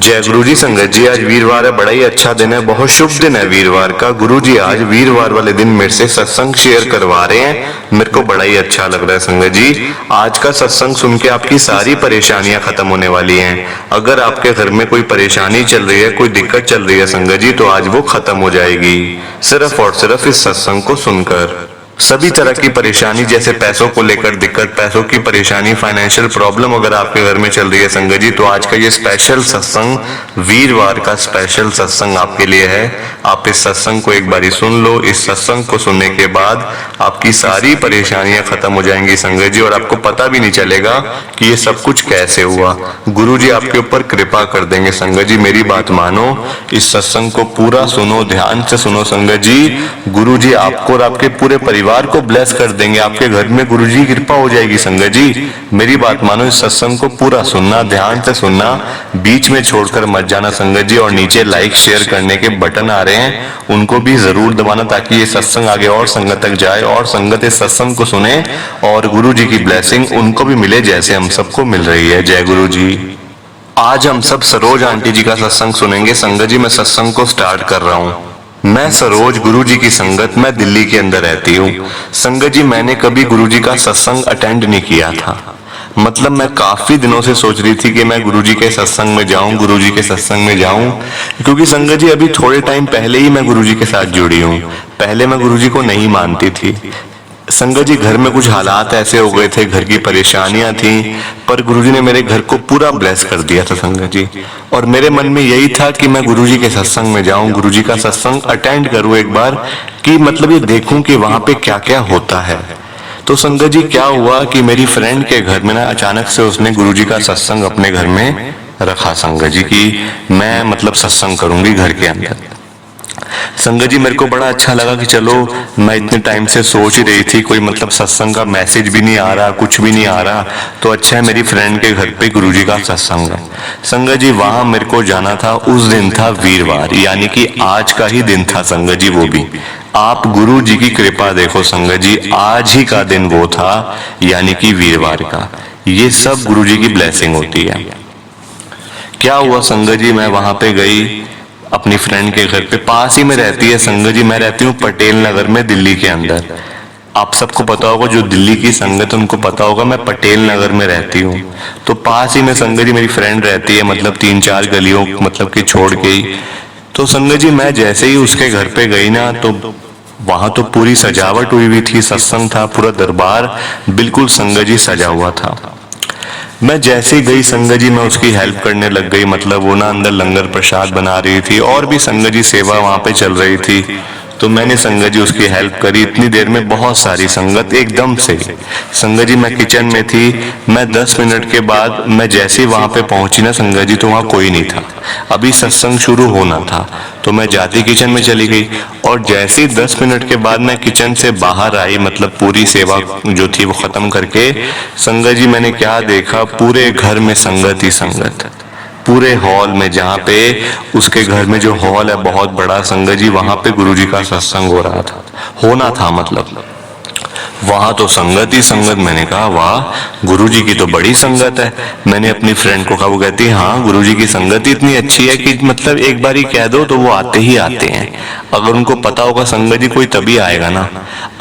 जय गुरु जी। संगत जी, आज वीरवार है, बड़ा ही अच्छा दिन है, बहुत शुभ दिन है वीरवार का। गुरु जी आज वीरवार वाले दिन मेरे से सत्संग शेयर करवा रहे हैं, मेरे को बड़ा ही अच्छा लग रहा है। संगत जी, आज का सत्संग सुन के आपकी सारी परेशानियां खत्म होने वाली हैं। अगर आपके घर में कोई परेशानी चल रही है, कोई दिक्कत चल रही है संगत जी, तो आज वो खत्म हो जाएगी, सिर्फ और सिर्फ इस सत्संग को सुनकर। सभी तरह की परेशानी, जैसे पैसों को लेकर दिक्कत, पैसों की परेशानी, फाइनेंशियल प्रॉब्लम अगर आपके घर में चल रही है संगत जी, तो आज का ये स्पेशल सत्संग, वीरवार का स्पेशल सत्संग आपके लिए है। आप इस सत्संग को एक बारी सुन लो। इस सत्संग को सुनने के बाद आपकी सारी परेशानियां खत्म हो जाएंगी संगत जी, और आपको पता भी नहीं चलेगा कि ये सब कुछ कैसे हुआ। गुरु जी आपके ऊपर कृपा कर देंगे संगत जी। मेरी बात मानो, इस सत्संग को पूरा सुनो, ध्यान से सुनो संगत जी। गुरु जी आपको और आपके पूरे परिवार को ब्लेस कर देंगे, आपके घर में गुरु जी की कृपा हो जाएगी संगत जी। मेरी बात मानो, इस सत्संग को पूरा सुनना, ध्यान से सुनना, बीच में छोड़कर मत जाना संगत जी। और नीचे लाइक शेयर करने के बटन आ रहे हैं, उनको भी जरूर दबाना, ताकि ये सत्संग आगे और संगत तक जाए और संगत इस सत्संग को सुने और गुरु जी की ब्लेसिंग उनको भी मिले, जैसे हम सबको मिल रही है। जय गुरु जी। आज हम सब सरोज आंटी जी का सत्संग सुनेंगे संगत जी। मैं सत्संग को स्टार्ट कर रहा हूँ। मैं सरोज, गुरु जी की संगत, मैं दिल्ली के अंदर रहती हूँ संगत जी। मैंने कभी गुरु जी का सत्संग अटेंड नहीं किया था, मतलब मैं काफी दिनों से सोच रही थी कि मैं गुरु जी के सत्संग में जाऊं, गुरु जी के सत्संग में जाऊं, क्योंकि संगत जी अभी थोड़े टाइम पहले ही मैं गुरु जी के साथ जुड़ी हूँ। पहले मैं गुरु जी को नहीं मानती थी संगत जी। घर में कुछ हालात ऐसे हो गए थे, घर की परेशानियां थी, पर गुरुजी ने मेरे घर को पूरा ब्लेस कर दिया था संगत जी। और मेरे मन में यही था कि मैं गुरुजी के सत्संग में जाऊं, गुरुजी का सत्संग अटेंड करूं एक बार, कि मतलब ये देखूं कि वहां पे क्या क्या होता है। तो संगत जी क्या हुआ कि मेरी फ्रेंड के घर में ना अचानक से उसने गुरुजी का सत्संग अपने घर में रखा संगत जी, की मैं मतलब सत्संग करूंगी घर के अंदर। संगत जी मेरे को बड़ा अच्छा लगा कि चलो, मैं इतने टाइम से सोच ही रही थी, कोई मतलब सत्संग का मैसेज भी नहीं आ रहा, कुछ भी नहीं आ रहा, तो अच्छा है मेरी फ्रेंड के घर पे गुरुजी का सत्संग है। संगत जी वहां मेरे को जाना था। उस दिन था वीरवार, यानी कि आज का ही दिन था संगत जी। वो भी आप गुरु जी की कृपा देखो संगत जी, आज ही का दिन वो था, यानी कि वीरवार का। ये सब गुरु जी की ब्लेसिंग होती है। क्या हुआ संगत जी, मैं वहां पे गई अपनी फ्रेंड के घर पे, पास ही में रहती है संगत जी। मैं रहती हूँ पटेल नगर में, दिल्ली के अंदर। आप सबको पता होगा, जो दिल्ली की संगत उनको पता होगा, मैं पटेल नगर में रहती हूँ। तो पास ही में संगत जी मेरी फ्रेंड रहती है, मतलब 3-4 गलियों मतलब कि छोड़ के ही। तो संगत जी मैं जैसे ही उसके घर पे गई ना, तो वहां तो पूरी सजावट हुई थी, सत्संग था, पूरा दरबार बिल्कुल संगत जी सजा हुआ था। मैं जैसे ही गई संगत जी, मैं उसकी हेल्प करने लग गई, मतलब वो ना अंदर लंगर प्रसाद बना रही थी और भी संगत जी सेवा वहां पे चल रही थी। तो मैंने संगत जी उसकी हेल्प करी। इतनी देर में बहुत सारी संगत एकदम से, संगत जी मैं किचन में थी, मैं 10 मिनट के बाद मैं जैसे ही वहां पे पहुंची ना संगत जी, तो वहां कोई नहीं था, अभी सत्संग शुरू होना था। तो मैं जाती किचन में चली गई, और जैसे ही 10 मिनट के बाद मैं किचन से बाहर आई, मतलब पूरी सेवा जो थी वो खत्म करके, संगत जी मैंने क्या देखा, पूरे घर में संगत ही संगत, पूरे हॉल में, जहाँ पे उसके घर में जो हॉल है बहुत बड़ा संगत जी, वहां पे गुरुजी का सत्संग हो रहा था, होना था मतलब, वहां तो संगत ही संगत। मैंने कहा वाह, गुरुजी की तो बड़ी संगत है। मैंने अपनी फ्रेंड को कहा, वो कहती हाँ गुरुजी की संगत ही इतनी अच्छी है कि मतलब एक बार ही कह दो तो वो आते ही आते हैं। अगर उनको पता होगा संगत जी, कोई तभी आएगा ना,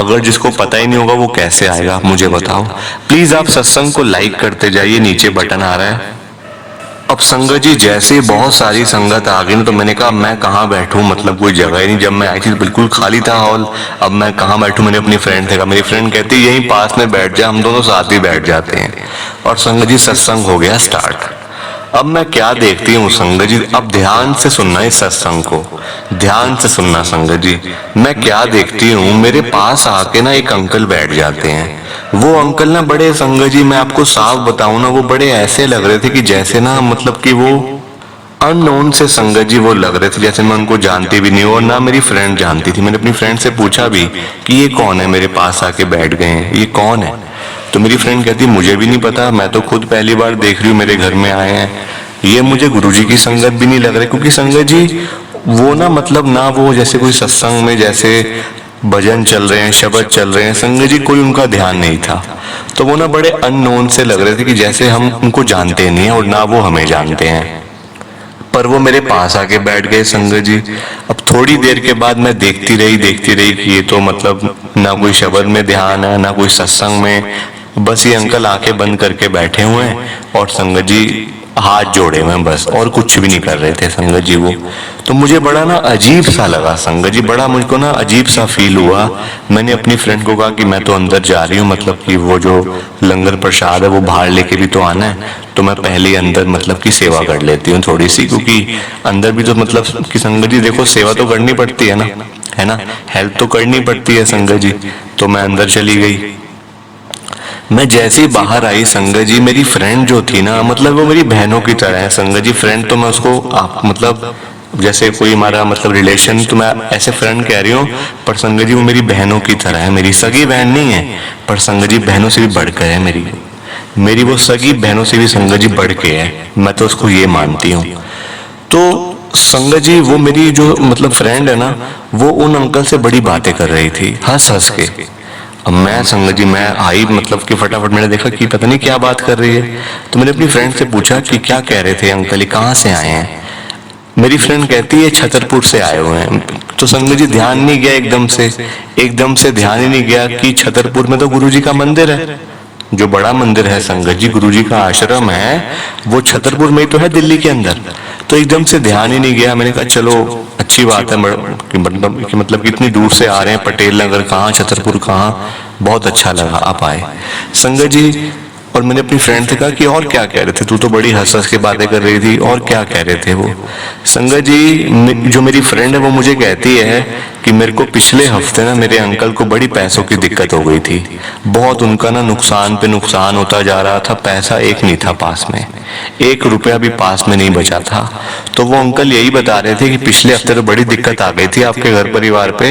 अगर जिसको पता ही नहीं होगा वो कैसे आएगा, मुझे बताओ। प्लीज आप सत्संग को लाइक करते जाइए, नीचे बटन आ रहा है। अब संगत जी जैसे ही बहुत सारी संगत आ गई ना, तो मैंने कहा मैं कहाँ बैठूं, मतलब कोई जगह ही नहीं। जब मैं आई थी तो बिल्कुल खाली था हॉल, अब मैं कहाँ बैठूं। मैंने अपनी फ्रेंड से कहा, मेरी फ्रेंड कहती यहीं पास में बैठ जा, हम दोनों साथ ही बैठ जाते हैं। और संगत जी सत्संग हो गया स्टार्ट। अब मैं क्या देखती हूँ संगत जी, अब ध्यान से सुनना इस सत्संग को, ध्यान से सुनना संगत जी। मैं क्या देखती हूँ, मेरे पास आके ना एक अंकल बैठ जाते हैं। वो अंकल ना बड़े संगत जी, मैं आपको साफ बताऊं ना, वो बड़े ऐसे लग रहे थे कि जैसे ना मतलब कि वो अननोन से संगत जी वो लग रहे थे, जैसे मैं उनको जानती भी नहीं हूं और ना मेरी फ्रेंड जानती थी। मैंने अपनी फ्रेंड से पूछा भी कि ये कौन है, मेरे पास आके बैठ गए हैं, ये कौन है। तो मेरी फ्रेंड कहती मुझे भी नहीं पता, मैं तो खुद पहली बार देख रही हूँ, मेरे घर में आए हैं, ये मुझे गुरुजी की संगत भी नहीं लग रही। क्योंकि संगत जी वो ना मतलब ना वो जैसे कोई सत्संग में जैसे भजन चल रहे हैं, शब्द चल रहे हैं, संगत जी कोई उनका ध्यान नहीं था। तो वो ना बड़े अननोन से लग रहे थे कि जैसे हम उनको जानते नहीं है और ना वो हमें जानते हैं। पर वो मेरे पास आके बैठ गए संगत जी। अब थोड़ी देर के बाद मैं देखती रही कि ये तो मतलब ना कोई शब्द में ध्यान है ना कोई सत्संग में, बस ये अंकल आंखें बंद करके बैठे हुए हैं और संगत जी हाथ जोड़े हुए हैं बस, और कुछ भी नहीं कर रहे थे संगत जी वो। तो मुझे बड़ा ना अजीब सा लगा संगत जी, बड़ा मुझको ना अजीब सा फील हुआ। मैंने अपनी फ्रेंड को कहा कि मैं तो अंदर जा रही हूँ, मतलब कि वो जो लंगर प्रसाद है वो बाहर लेके भी तो आना है, तो मैं पहले ही अंदर मतलब की सेवा कर लेती हूँ थोड़ी सी, क्योंकि अंदर भी तो मतलब कि संगत जी देखो सेवा तो करनी पड़ती है ना, हेल्प तो करनी पड़ती है संगत जी। तो मैं अंदर चली गई। मैं जैसे ही बाहर आई संगत जी, मेरी फ्रेंड जो थी ना, मतलब वो मेरी बहनों की तरह है संगत जी। फ्रेंड तो मैं उसको आप मतलब जैसे कोई हमारा मतलब रिलेशन, तो मैं ऐसे फ्रेंड कह रही हूँ, पर संगत जी वो मेरी बहनों की तरह है। मेरी सगी बहन नहीं है, पर संगत जी बहनों से भी बढ़कर है मेरी वो सगी बहनों से भी संगत जी बढ़ के है, मैं तो उसको ये मानती हूँ। तो संगत जी वो मेरी जो मतलब फ्रेंड है ना, वो उन अंकल से बड़ी बातें कर रही थी हंस हंस के। अब मैं संगत जी मैं आई मतलब कि फटाफट मैंने देखा कि पता नहीं क्या बात कर रही है, तो मैंने अपनी फ्रेंड से पूछा कि क्या कह रहे थे अंकल, ये कहाँ से आए हैं। मेरी फ्रेंड कहती है छतरपुर से आए हुए हैं। तो संगत जी ध्यान नहीं गया, एकदम से ध्यान ही नहीं गया कि छतरपुर में तो गुरुजी का मंदिर है, जो बड़ा मंदिर है संगत जी, गुरुजी का आश्रम है, वो छतरपुर में ही तो है दिल्ली के अंदर। तो एकदम से ध्यान ही नहीं गया। मैंने कहा चलो अच्छी बात है कि मतलब कि इतनी दूर से आ रहे हैं, पटेल नगर कहाँ, छतरपुर कहाँ, बहुत अच्छा लगा आप आए संगत जी। और मैंने अपनी फ्रेंड से कहा कि और क्या कह रहे थे, तू तो बड़ी हंस हंस के बातें कर रही थी, और क्या कह रहे थे वो। संगत जी जो मेरी फ्रेंड है वो मुझे कहती है कि मेरे को पिछले हफ्ते ना मेरे अंकल को बड़ी पैसों की दिक्कत हो गई थी, बहुत उनका ना नुकसान पे नुकसान होता जा रहा था, पैसा एक नहीं था पास में, 1 रुपया भी पास में नहीं बचा था। तो वो अंकल यही बता रहे थे कि पिछले हफ्ते तो बड़ी दिक्कत आ गई थी आपके घर परिवार पे,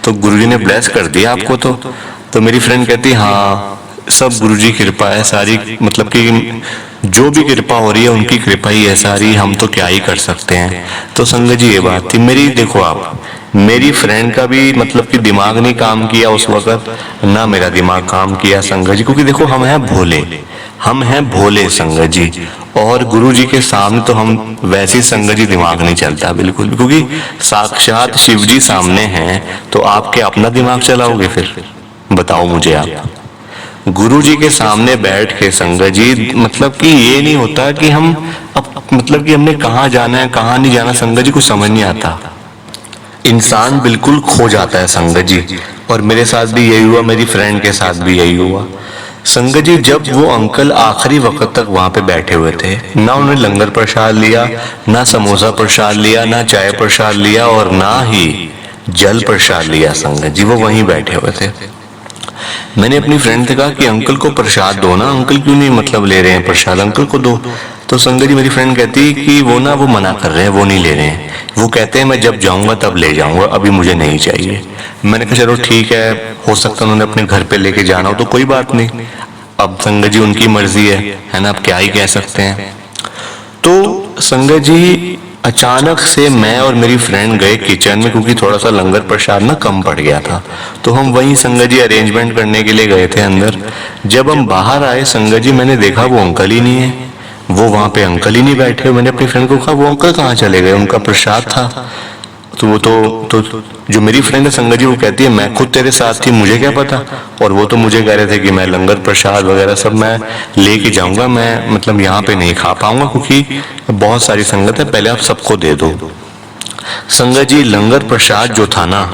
तो गुरुजी ने ब्लेस कर दिया आपको। तो मेरी फ्रेंड कहती हाँ सब गुरुजी की कृपा है सारी, मतलब कि जो भी कृपा हो रही है उनकी कृपा ही है सारी, हम तो क्या ही कर सकते हैं। तो संगत जी ये बात थी मेरी। देखो आप, मेरी फ्रेंड का भी मतलब कि दिमाग नहीं काम किया उस वक्त, ना मेरा दिमाग काम किया संगत जी, क्योंकि देखो हम हैं भोले संगत जी, और गुरु जी के सामने तो हम वैसे संगत जी दिमाग नहीं चलता बिल्कुल, क्योंकि साक्षात शिव जी सामने हैं, तो आप क्या अपना दिमाग चलाओगे फिर, बताओ मुझे आप। गुरु जी के सामने बैठ के संगत जी मतलब कि ये नहीं होता कि हम अब मतलब कि हमने कहाँ जाना है कहाँ नहीं जाना, संगत जी को समझ नहीं आता, इंसान बिल्कुल खो जाता है संगत जी। और मेरे साथ भी यही हुआ, मेरी फ्रेंड के साथ भी यही हुआ संगत जी। जब वो अंकल आखिरी वक्त तक वहां पे बैठे हुए थे, ना उन्होंने लंगर प्रसाद लिया, ना समोसा प्रसाद लिया, ना चाय प्रसाद लिया, और ना ही जल प्रसाद लिया संगत जी, वो वहीं बैठे हुए थे। मैंने अपनी फ्रेंड से कहा कि अंकल को प्रसाद दो ना, अंकल क्यों नहीं मतलब ले रहे हैं प्रसाद, अंकल को दो। तो संगत जी मेरी फ्रेंड कहती है कि वो मना कर रहे हैं, वो नहीं ले रहे हैं, वो कहते हैं मैं जब जाऊंगा तब ले जाऊंगा, अभी मुझे नहीं चाहिए। मैंने कहा चलो ठीक है, हो सकता है उन्होंने अपने घर पे लेके जाना हो तो कोई बात नहीं, अब संगत जी उनकी मर्जी है ना, अब क्या ही कह सकते हैं। तो संगत जी अचानक से मैं और मेरी फ्रेंड गए किचन में, क्योंकि थोड़ा सा लंगर प्रसाद ना कम पड़ गया था, तो हम वहीं संगत जी अरेंजमेंट करने के लिए गए थे अंदर। जब हम बाहर आए संगत जी, मैंने देखा वो अंकल ही नहीं है, वो वहां पे अंकल ही नहीं बैठे। मैंने अपनी फ्रेंड को कहा वो अंकल कहाँ चले गए, उनका प्रसाद था। तो वो तो जो मेरी फ्रेंड है संगत जी, वो कहती है मैं खुद तेरे साथ थी, मुझे क्या पता, और वो तो मुझे कह रहे थे कि मैं लंगर प्रसाद वगैरह सब मैं लेके जाऊंगा, मैं मतलब यहाँ पे नहीं खा पाऊंगा क्योंकि बहुत सारी संगत है, पहले आप सबको दे दो। संगत जी लंगर प्रसाद जो था ना,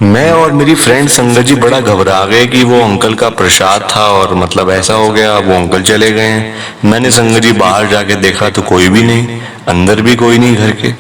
मैं और मेरी फ्रेंड संगत जी बड़ा घबरा गए कि वो अंकल का प्रसाद था और मतलब ऐसा हो गया, वो अंकल चले गए हैं। मैंने संगत जी बाहर जाके देखा तो कोई भी नहीं, अंदर भी कोई नहीं घर के।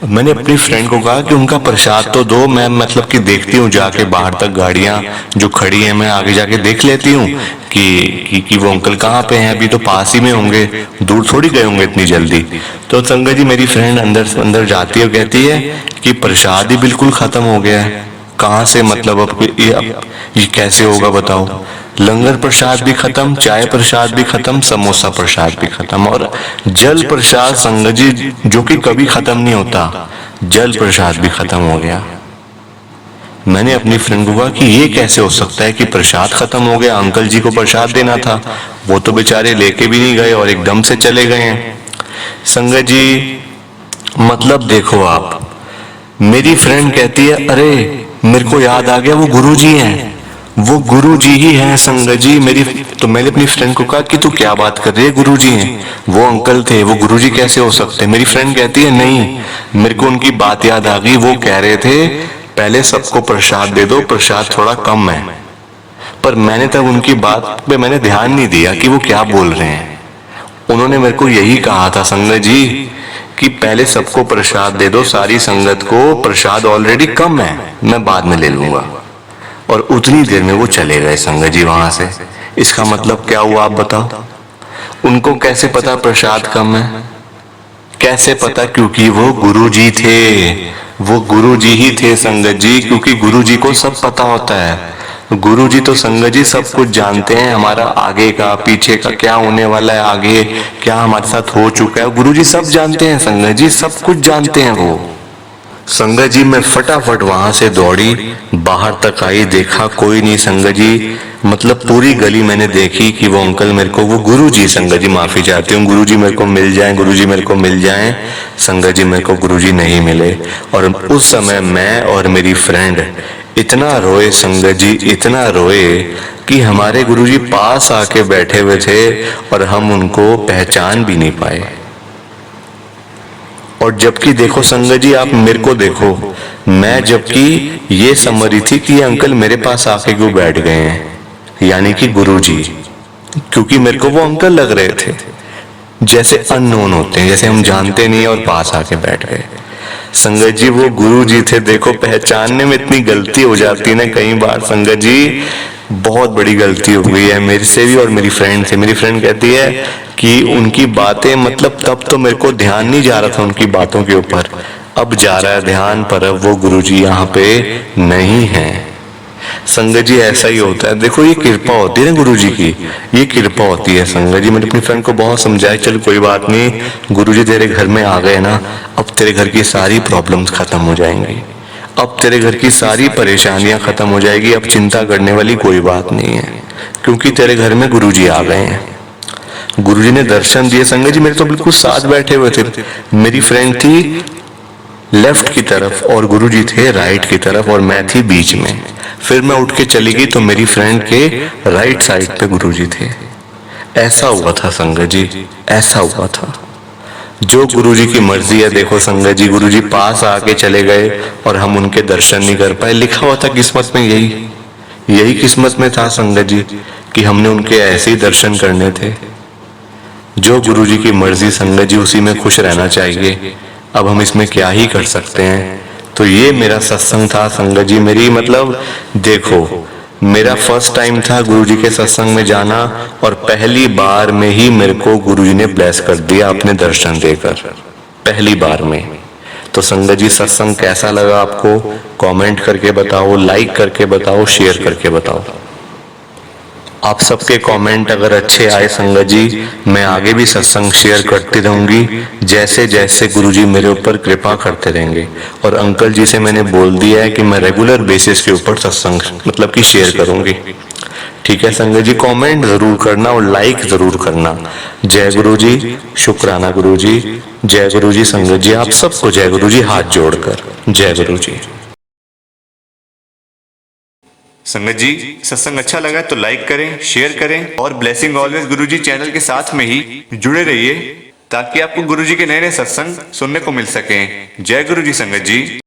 मैंने अपनी फ्रेंड को कहा कि उनका प्रसाद तो दो, मैं मतलब कि देखती हूँ जाके बाहर तक गाड़ियां जो खड़ी हैं, मैं आगे जाके देख लेती हूँ कि वो अंकल कहाँ पे हैं, अभी तो पास ही में होंगे, दूर थोड़ी गए होंगे इतनी जल्दी। तो संगत जी मेरी फ्रेंड अंदर जाती है और कहती है कि प्रसाद ही बिल्कुल खत्म हो गया है, कहाँ से मतलब अब ये कैसे होगा बताओ, लंगर प्रसाद भी खत्म, चाय प्रसाद भी खत्म, समोसा प्रसाद भी खत्म, और जल प्रसाद संगत जी जो कि कभी खत्म नहीं होता, जल प्रसाद भी खत्म हो गया। मैंने अपनी फ्रेंड को कहा कि ये कैसे हो सकता है कि प्रसाद खत्म हो गया, अंकल जी को प्रसाद देना था, वो तो बेचारे लेके भी नहीं गए और एकदम से चले गए हैं। संगत जी मतलब देखो आप, मेरी फ्रेंड कहती है अरे मेरे को याद आ गया वो गुरुजी हैं, वो गुरुजी ही हैं संगत जी मेरी। तो मैंने अपनी फ्रेंड को कहा कि तू क्या बात कर रही है, गुरुजी हैं, वो अंकल थे, वो गुरुजी कैसे हो सकते हैं। मेरी फ्रेंड कहती है नहीं, मेरे को उनकी बात याद आ गई, वो कह रहे थे पहले सबको प्रसाद दे दो, प्रसाद थोड़ा कम है। पर मैंने तब उनकी बात पे मैंने ध्यान नहीं दिया कि वो क्या बोल रहे हैं। उन्होंने मेरे को यही कहा था संगत जी कि पहले सबको प्रसाद दे दो, सारी संगत को प्रसाद ऑलरेडी कम है, मैं बाद में ले लूंगा। और उतनी देर में वो चले गए संगत जी वहां से। इसका मतलब क्या हुआ आप बताओ। उनको कैसे पता प्रसाद कम है, कैसे पता, क्योंकि वो गुरुजी थे, वो गुरुजी ही थे संगत जी, क्योंकि गुरुजी को सब पता होता है। गुरुजी तो संगत जी सब कुछ जानते हैं, हमारा आगे का पीछे का क्या होने वाला है, आगे क्या हमारे साथ हो चुका है, गुरुजी सब जानते हैं संगत जी, सब कुछ जानते हैं वो। संगत जी मैं फटाफट वहां से दौड़ी, बाहर तक आई, देखा कोई नहीं संगत जी। मतलब पूरी गली मैंने देखी कि वो अंकल मेरे को, वो गुरुजी, संगत जी माफी चाहती हूँ, गुरुजी मेरे को मिल जाएं, गुरुजी मेरे को मिल जाएं। संगत जी मेरे को गुरुजी नहीं मिले। और उस समय मैं और मेरी फ्रेंड इतना रोए संगत जी, इतना रोए कि हमारे गुरुजी पास आके बैठे हुए थे और हम उनको पहचान भी नहीं पाए। और जबकि देखो संगत जी आप मेरे को देखो, मैं जबकि ये समझ रही थी कि ये अंकल मेरे पास आके क्यों बैठ गए हैं, यानी कि गुरुजी, क्योंकि मेरे को वो अंकल लग रहे थे जैसे अननोन होते हैं, जैसे हम जानते नहीं और पास आके बैठ गए। संगत जी वो गुरुजी थे। देखो पहचानने में इतनी गलती हो जाती है ना कई बार संगत जी, बहुत बड़ी गलती हो गई है मेरे से भी और मेरी फ्रेंड से। मेरी फ्रेंड कहती है कि उनकी बातें, मतलब तब तो मेरे को ध्यान नहीं जा रहा था उनकी बातों के ऊपर, अब जा रहा है ध्यान, पर अब वो गुरुजी यहाँ पे नहीं है। संगत जी ऐसा ही होता है, देखो ये कृपा होती है ना गुरुजी की, ये कृपा होती है संगत जी। मैंने अपनी फ्रेंड को बहुत समझाया, चल कोई बात नहीं, गुरुजी तेरे घर में आ गए ना, अब तेरे घर की सारी प्रॉब्लम्स खत्म हो जाएंगी, अब तेरे घर की सारी परेशानियां खत्म हो जाएगी, अब चिंता करने वाली कोई बात नहीं है, क्योंकि तेरे घर में गुरुजी आ गए हैं। गुरुजी ने दर्शन दिए संगत जी, मेरे तो बिल्कुल साथ बैठे हुए थे। मेरी फ्रेंड थी लेफ्ट की तरफ और गुरुजी थे राइट की तरफ और मैं थी बीच में। फिर मैं उठ के चली गई तो मेरी फ्रेंड के राइट साइड पे गुरुजी थे। ऐसा हुआ था संगत जी, ऐसा हुआ था। जो गुरुजी की मर्जी है। देखो संगत जी गुरुजी पास आके चले गए और हम उनके दर्शन नहीं कर पाए। लिखा हुआ था किस्मत में, यही किस्मत में था संगत जी कि हमने उनके ऐसे ही दर्शन करने थे। जो गुरुजी की मर्जी संगत जी, उसी में खुश रहना चाहिए। अब हम इसमें क्या ही कर सकते हैं। तो ये मेरा सत्संग था संगत जी। मेरी मतलब देखो, मेरा फर्स्ट टाइम था गुरुजी के सत्संग में जाना और पहली बार में ही मेरे को गुरुजी ने ब्लेस कर दिया अपने दर्शन देकर, पहली बार में। तो संगत जी सत्संग कैसा लगा आपको, कमेंट करके बताओ, लाइक करके बताओ, शेयर करके बताओ। आप सबके कमेंट अगर अच्छे आए संगत जी, मैं आगे भी सत्संग शेयर करती रहूंगी, जैसे जैसे गुरुजी मेरे ऊपर कृपा करते रहेंगे। और अंकल जी से मैंने बोल दिया है कि मैं रेगुलर बेसिस के ऊपर सत्संग मतलब कि शेयर करूंगी। ठीक है संगत जी, कमेंट जरूर करना और लाइक जरूर करना। जय गुरु जी, शुक्राना गुरु जी, जय गुरु जी संगत जी, आप सबको जय गुरु जी हाथ जोड़कर, जय गुरु जी। संगत जी सत्संग अच्छा लगा तो लाइक करें, शेयर करें और ब्लेसिंग ऑलवेज गुरुजी चैनल के साथ में ही जुड़े रहिए ताकि आपको गुरुजी के नए नए सत्संग सुनने को मिल सकें। जय गुरु जी संगत जी।